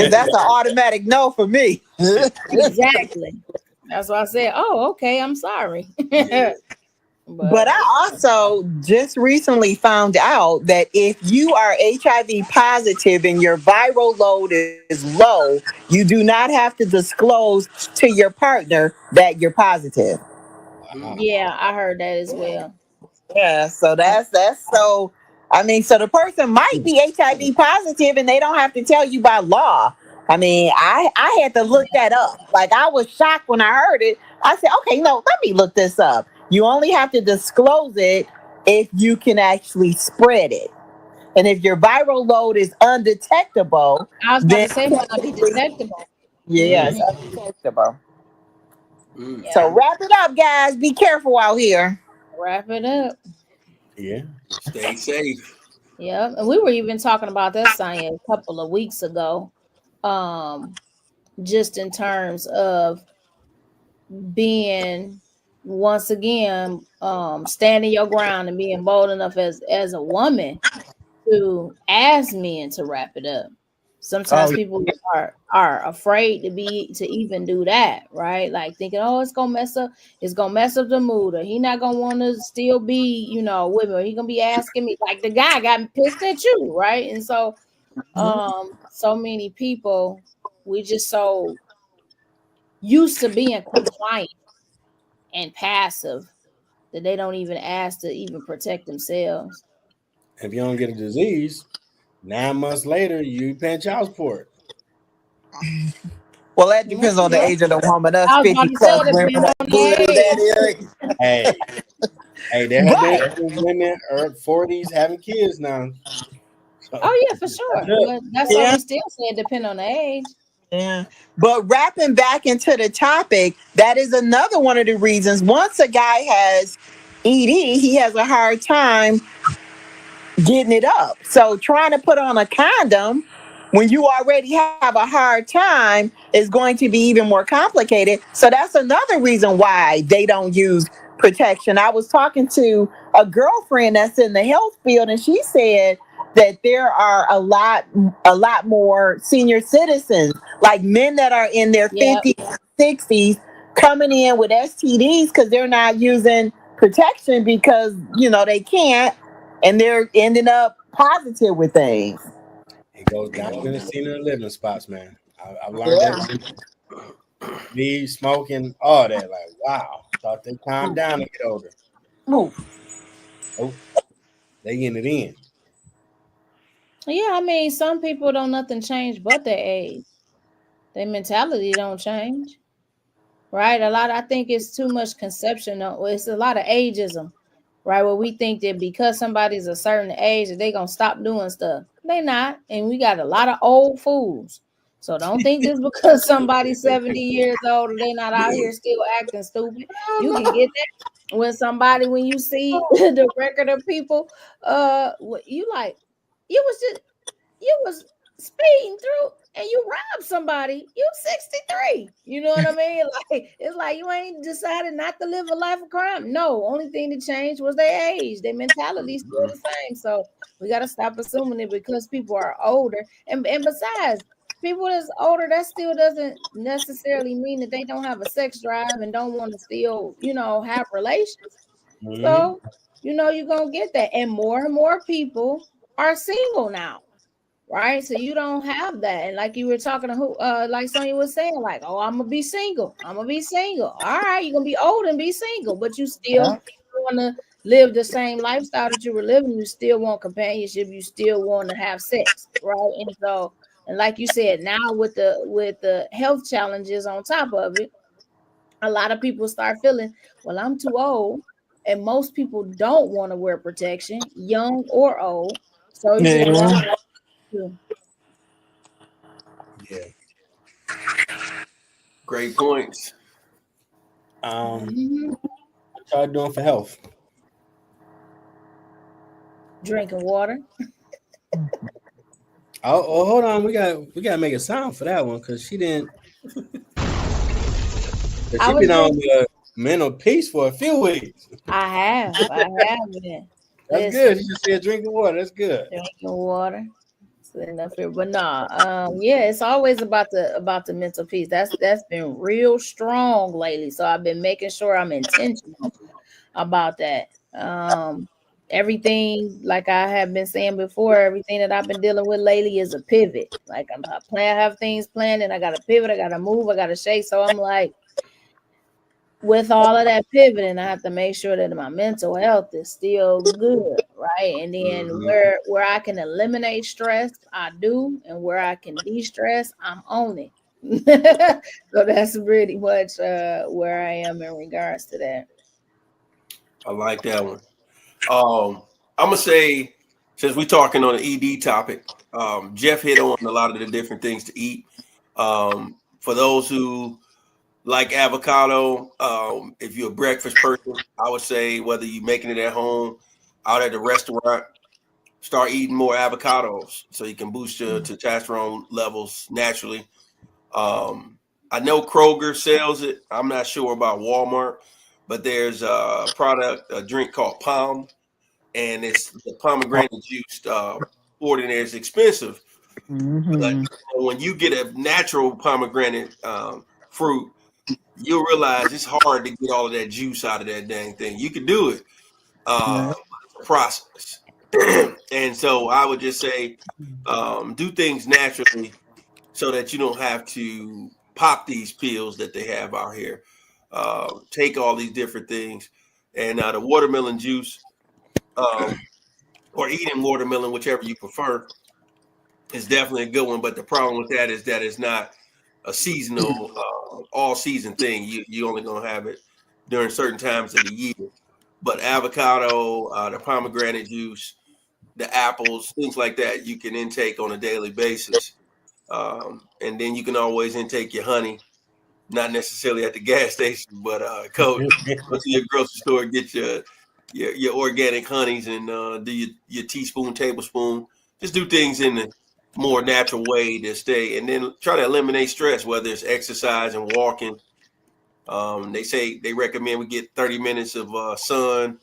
that's an automatic no for me. Exactly. That's why I said, oh, okay, I'm sorry. But I also just recently found out that if you are HIV positive and your viral load is low, you do not have to disclose to your partner that you're positive. Yeah, I heard that as well. Yeah, so that's so. I mean, so the person might be HIV positive and they don't have to tell you by law. I mean, I had to look that up. Like, I was shocked when I heard it. I said, okay, no, let me look this up. You only have to disclose it if you can actually spread it. And if your viral load is undetectable, I was about then to say it might not be detectable. yeah, it's undetectable. Yeah. So wrap it up, guys. Be careful out here. Wrap it up. Yeah. Stay safe. Yeah. And we were even talking about that, Sonjia, a couple of weeks ago. Just in terms of being, once again, standing your ground and being bold enough as a woman to ask men to wrap it up. Sometimes people are afraid to even do that, right? Like thinking, oh, it's gonna mess up the mood, or he not gonna want to still be, with me, or he gonna be asking me, like the guy got pissed at you, right? And so so many people, we just so used to being compliant and passive that they don't even ask to even protect themselves. If you don't get a disease, 9 months later, you paying child support. Well, that depends on the age of the woman. Us I was 50 about to say, plus women depending on do that, Eric. Hey, there have been women or 40s having kids now. So, oh yeah, for sure. But that's why we still say depend on the age. Yeah. But wrapping back into the topic, that is another one of the reasons. Once a guy has ED, he has a hard time getting it up. So trying to put on a condom when you already have a hard time is going to be even more complicated. So that's another reason why they don't use protection. I was talking to a girlfriend that's in the health field, and she said that there are a lot more senior citizens, like men that are in their 50s, 60s, coming in with STDs because they're not using protection because they can't, and they're ending up positive with things. it goes down in the senior living spots, man. I've learned that. Me smoking, all that. Like, wow. Thought they calmed down and get older. Oh, they getting it in. Yeah, I mean, some people don't nothing change but their age. Their mentality don't change. Right? I think it's too much conception. It's a lot of ageism, right? Where we think that because somebody's a certain age that they gonna stop doing stuff. They not, and we got a lot of old fools. So don't think just because somebody's 70 years old, they not out here still acting stupid. You can get that when you see the record of people, you like, you was speeding through and you robbed somebody. You 63. You know what I mean? Like, it's like you ain't decided not to live a life of crime. No, only thing that changed was their age. Their mentality is still the same. So we got to stop assuming it because people are older. And besides, people that's older, that still doesn't necessarily mean that they don't have a sex drive and don't want to still, have relations. So, you're going to get that. And more people are single now. Right, so you don't have that, and like you were talking to like Sonjia was saying, like, oh, I'm gonna be single. All right, you're gonna be old and be single, but you still want to live the same lifestyle that you were living. You still want companionship. You still want to have sex, right? And so, and like you said, now with the health challenges on top of it, a lot of people start feeling, well, I'm too old, and most people don't want to wear protection, young or old. So you say, well, Yeah. Great points. Mhm. What y'all doing for health? Drinking water. Oh, hold on. We got to make a sound for that one because she didn't. I She was been on drinking. the mental peace for a few weeks. I have been. That's Listen, good. You just said drinking water. That's good. drinking water. Sitting up here, but no, yeah, it's always about the mental piece. That's been real strong lately. So I've been making sure I'm intentional about that. Everything, like I have been saying before, everything that I've been dealing with lately is a pivot. Like I have things planned, and I got to pivot. I got to move. I got to shake. So I'm like, with all of that pivoting, I have to make sure that my mental health is still good, right? And then where I can eliminate stress, I do, and where I can de-stress, I'm on it. So that's pretty much where I am in regards to that. I like that one. I'm gonna say, since we're talking on the ED topic, Jeff hit on a lot of the different things to eat. For those who like avocado, if you're a breakfast person, I would say whether you're making it at home, out at the restaurant, start eating more avocados so you can boost your testosterone levels naturally. I know Kroger sells it. I'm not sure about Walmart, but there's a product, a drink called Palm, and it's the pomegranate juice. Poured in there is expensive, but when you get a natural pomegranate fruit, you'll realize it's hard to get all of that juice out of that dang thing. You can do it, it's a process. And so I would just say, do things naturally so that you don't have to pop these pills that they have out here. Take all these different things, and the watermelon juice, or eating watermelon, whichever you prefer, is definitely a good one. But the problem with that is that it's not a seasonal, all season thing. You only gonna have it during certain times of the year. But avocado, the pomegranate juice, the apples, things like that, you can intake on a daily basis. And then you can always intake your honey, not necessarily at the gas station, but go to your grocery store, get your organic honeys, and do your teaspoon, tablespoon. Just do things in a more natural way to stay, and then try to eliminate stress, whether it's exercise and walking. They recommend we get 30 minutes of sun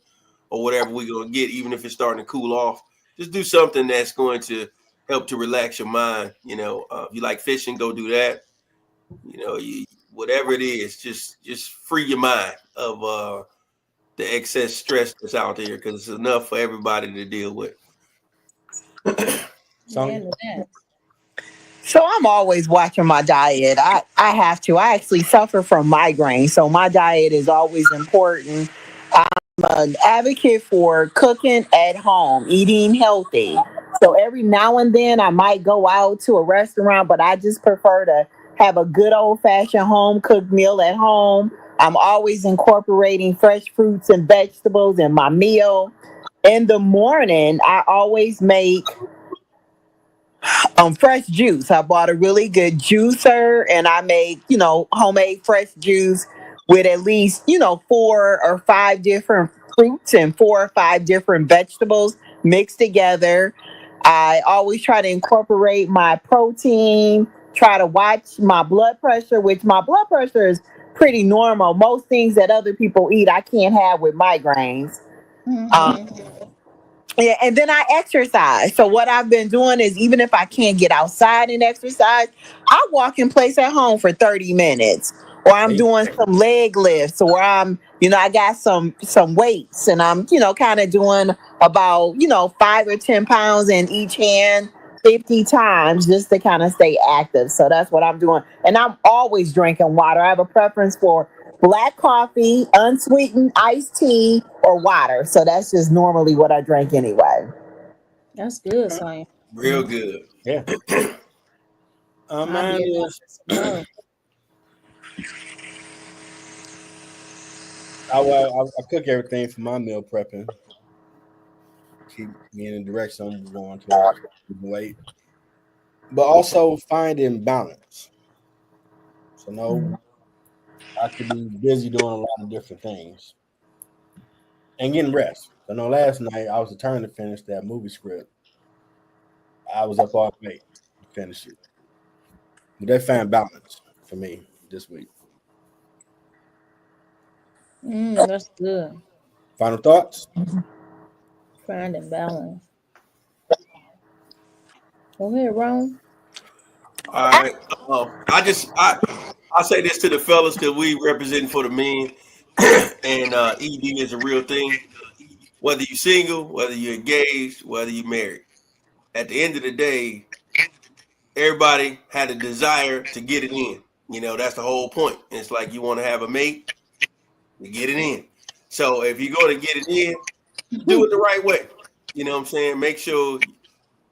or whatever we're gonna get, even if it's starting to cool off. Just do something that's going to help to relax your mind. If you like fishing, go do that. Whatever it is, just free your mind of the excess stress that's out there, because it's enough for everybody to deal with. Sonjia? So I'm always watching my diet. I have to. I actually suffer from migraine, so my diet is always important. I'm an advocate for cooking at home, eating healthy. So every now and then I might go out to a restaurant, but I just prefer to have a good old fashioned home cooked meal at home. I'm always incorporating fresh fruits and vegetables in my meal. In the morning, I always make fresh juice. I bought a really good juicer and I make, homemade fresh juice with at least, 4 or 5 different fruits and 4 or 5 different vegetables mixed together. I always try to incorporate my protein, try to watch my blood pressure, which my blood pressure is pretty normal. Most things that other people eat, I can't have with migraines. Um, yeah, and then I exercise. So what I've been doing is, even if I can't get outside and exercise, I walk in place at home for 30 minutes. Or I'm doing some leg lifts, or I got some weights and I'm, kind of doing about, 5 or 10 pounds in each hand 50 times just to kind of stay active. So that's what I'm doing. And I'm always drinking water. I have a preference for black coffee, unsweetened iced tea, or water. So that's just normally what I drink anyway. That's good, Sonjia. Real good. Yeah. I'll Mine be is some more. I cook everything for my meal prepping. Keep me in the direction I'm going towards losing weight. but also finding balance. So no, I could be busy doing a lot of different things and getting rest. I know last night I was determined to finish that movie script. I was up all night to finish it. But they found balance for me this week. That's good. Final thoughts? Finding balance. Go ahead, Rome. All right. I say this to the fellas because we representing for the men, and ED is a real thing. Whether you're single, whether you're engaged, whether you're married, at the end of the day, everybody had a desire to get it in. You know, that's the whole point. It's like you want to have a mate, you get it in. So if you're going to get it in, do it the right way. You know what I'm saying? Make sure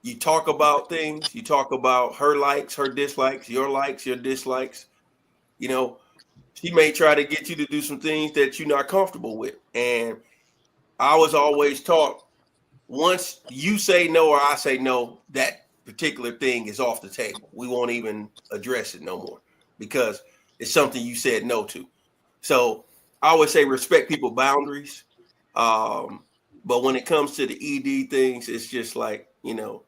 you talk about things. You talk about her likes, her dislikes, your dislikes. You know, she may try to get you to do some things that you're not comfortable with. And I was always taught once you say no or I say no, that particular thing is off the table. We won't even address it no more because it's something you said no to. So I always say respect people's boundaries. But when it comes to the ED things, it's just like, you know,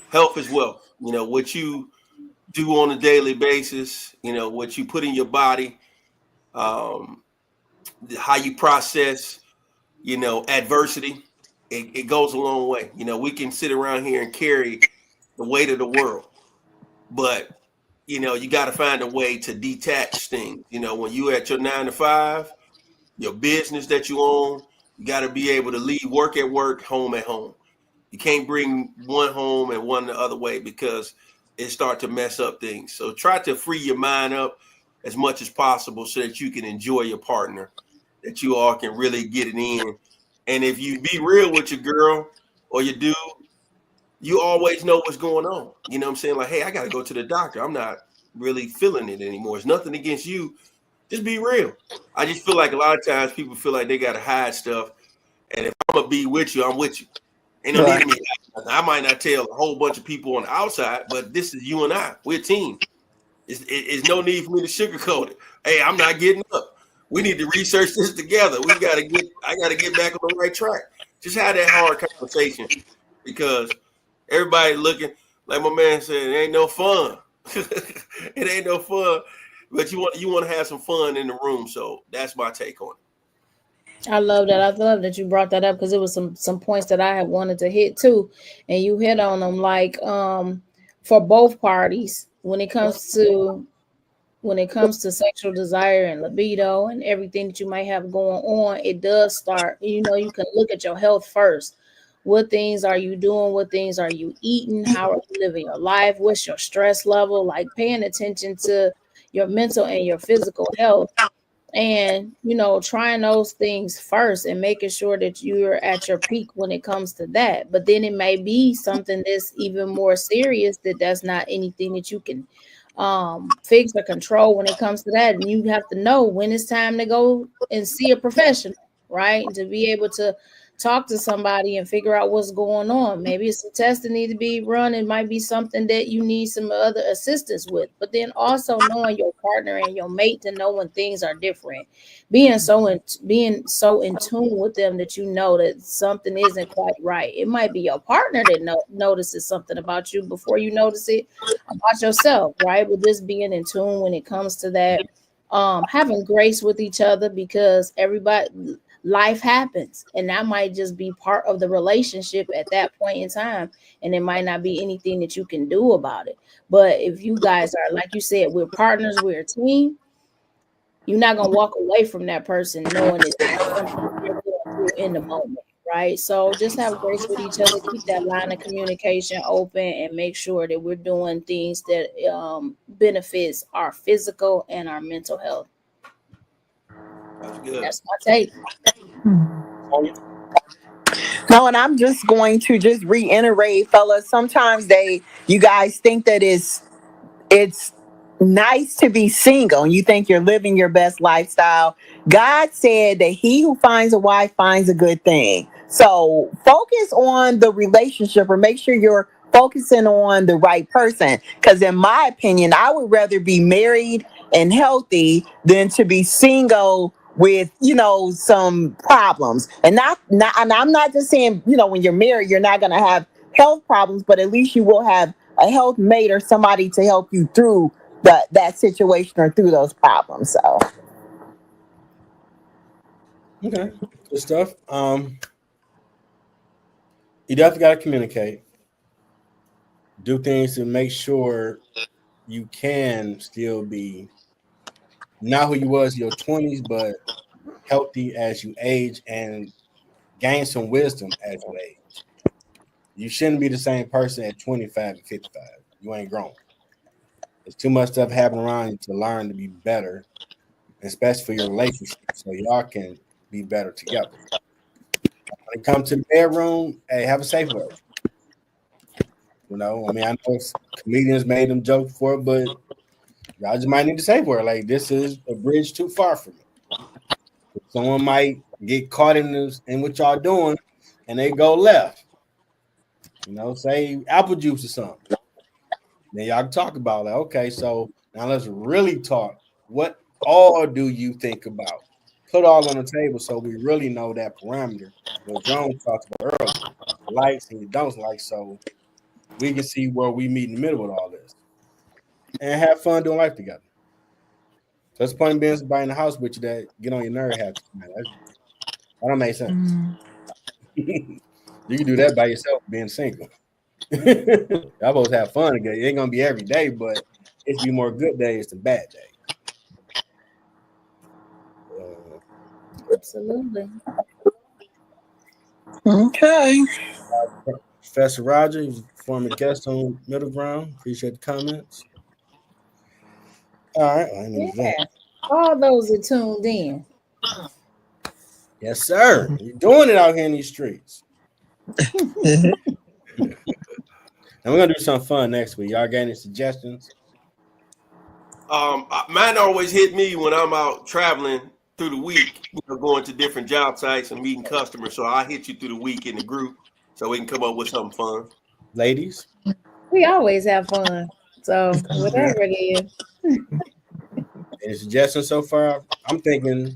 health is wealth. You know, what you do on a daily basis, you know, what you put in your body, um, how you process, you know, adversity, it goes a long way. You know, we can sit around here and carry the weight of the world, but you know, you got to find a way to detach things. You know, when you at your 9 to 5, your business that you own, you got to be able to leave work at work, home at home. You can't bring one home and one the other way because it start to mess up things. So try to free your mind up as much as possible so that you can enjoy your partner, that you all can really get it in. And if you be real with your girl or your dude, you always know what's going on. You know what I'm saying? Like, hey, I got to go to the doctor. I'm not really feeling it anymore. It's nothing against you. Just be real. I just feel like a lot of times people feel like they got to hide stuff. And if I'm going to be with you, I'm with you. Ain't no need to me. I might not tell a whole bunch of people on the outside, but this is you and I. We're a team. It's no need for me to sugarcoat it. Hey, I'm not getting up. We need to research this together. I got to get back on the right track. Just have that hard conversation because everybody looking, like my man said, it ain't no fun. It ain't no fun. But you want to have some fun in the room. So that's my take on it. I love that. I love that you brought that up because it was some points that I had wanted to hit too, and you hit on them. Like for both parties, when it comes to sexual desire and libido and everything that you might have going on, it does start. You know, you can look at your health first. What things are you doing? What things are you eating? How are you living your life? What's your stress level? Like paying attention to your mental and your physical health, and you know, trying those things first and making sure that you're at your peak when it comes to that. But then it may be something that's even more serious, that's not anything that you can fix or control when it comes to that. And you have to know when it's time to go and see a professional, right? To be able to talk to somebody and figure out what's going on. Maybe it's some tests that need to be run. It might be something that you need some other assistance with. But then also knowing your partner and your mate to know when things are different. Being so in tune with them that you know that something isn't quite right. It might be your partner that notices something about you before you notice it about yourself, right? But just being in tune when it comes to that. Having grace with each other because life happens, and that might just be part of the relationship at that point in time, and it might not be anything that you can do about it. But if you guys are, like you said, we're partners, we're a team, you're not going to walk away from that person knowing it's something that you're going through in the moment, right? So just have grace with each other, keep that line of communication open, and make sure that we're doing things that benefits our physical and our mental health. That's good. That's my take. No, and I'm just going to just reiterate, fellas. Sometimes you guys think that it's nice to be single. You think you're living your best lifestyle. God said that he who finds a wife finds a good thing. So focus on the relationship, or make sure you're focusing on the right person. Because in my opinion, I would rather be married and healthy than to be single with some problems. And and I'm not just saying when you're married you're not going to have health problems, but at least you will have a health mate or somebody to help you through that situation or through those problems. So Okay, good stuff. You definitely got to communicate, do things to make sure you can still be not who you was in your 20s, but healthy as you age and gain some wisdom as you age. You shouldn't be the same person at 25 and 55. You ain't grown. There's too much stuff happening around you to learn to be better, especially for your relationship, so y'all can be better together. When it comes to the bedroom, hey, have a safe word. I know comedians made them joke before, but y'all just might need a safe word. Like, this is a bridge too far for me. Someone might get caught in what y'all doing, and they go left. Say apple juice or something. Then y'all can talk about like, okay, so now let's really talk. What all do you think about? Put all on the table so we really know that parameter. What Jerome talked about earlier, likes and you don't like, so we can see where we meet in the middle with all this and have fun doing life together. So that's the point of being somebody in the house with you that get on your nerve half the time. That don't make sense. You can do that by yourself being single. Y'all both have fun together. It ain't gonna be every day, but it's be more good days than bad days. Absolutely. okay. Professor Roger, he's a former guest on Middle Ground. Appreciate the comments. All right. Yeah. All those are tuned in. Yes, sir. You're doing it out here in these streets. And we're gonna do something fun next week. Y'all got any suggestions? Mine always hit me when I'm out traveling through the week, going to different job sites and meeting customers. So I hit you through the week in the group so we can come up with something fun. Ladies? We always have fun. So whatever it is. Any suggestions so far? I'm thinking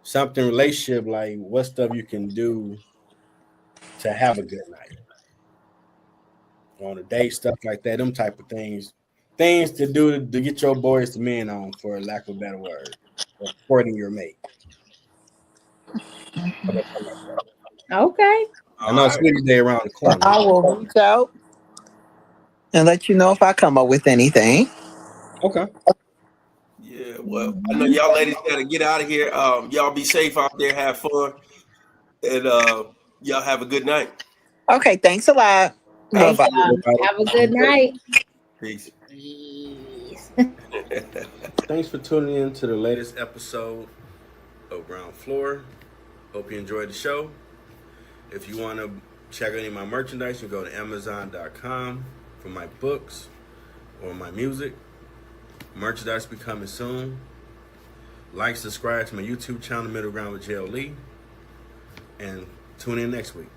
something relationship, like what stuff you can do to have a good night. On a date, stuff like that, them type of things. Things to do to get your boys to men on, for lack of a better word, or courting your mate. Okay. I know Sweetie Day around the corner. I will reach out and let you know if I come up with anything. Okay. Yeah, well, I know y'all ladies got to get out of here. Y'all be safe out there, have fun, and y'all have a good night. Okay, thanks a lot. Thanks, Bye-bye. have a good night. Peace. Thanks for tuning in to the latest episode of Ground Floor. Hope you enjoyed the show. If you want to check out any of my merchandise, you go to Amazon.com for my books or my music. Merchandise be coming soon. Like, subscribe to my YouTube channel, Middle Ground with JL Lee. And tune in next week.